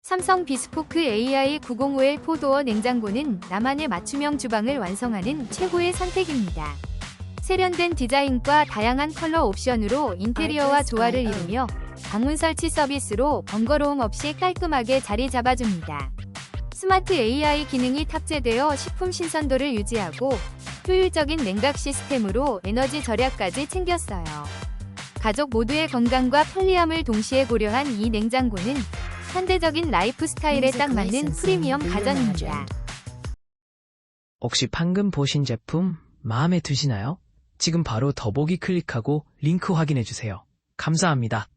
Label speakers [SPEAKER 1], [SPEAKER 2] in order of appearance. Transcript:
[SPEAKER 1] 삼성 비스포크 AI905L 4도어 냉장고는 나만의 맞춤형 주방을 완성하는 최고의 선택입니다. 세련된 디자인과 다양한 컬러 옵션으로 인테리어와 조화를 이루며 방문 설치 서비스로 번거로움 없이 깔끔하게 자리 잡아줍니다. 스마트 AI 기능이 탑재되어 식품 신선도를 유지하고 효율적인 냉각 시스템으로 에너지 절약까지 챙겼어요. 가족 모두의 건강과 편리함을 동시에 고려한 이 냉장고는 현대적인 라이프 스타일에 딱 맞는 프리미엄 가전입니다.
[SPEAKER 2] 혹시 방금 보신 제품 마음에 드시나요? 지금 바로 더보기 클릭하고 링크 확인해주세요. 감사합니다.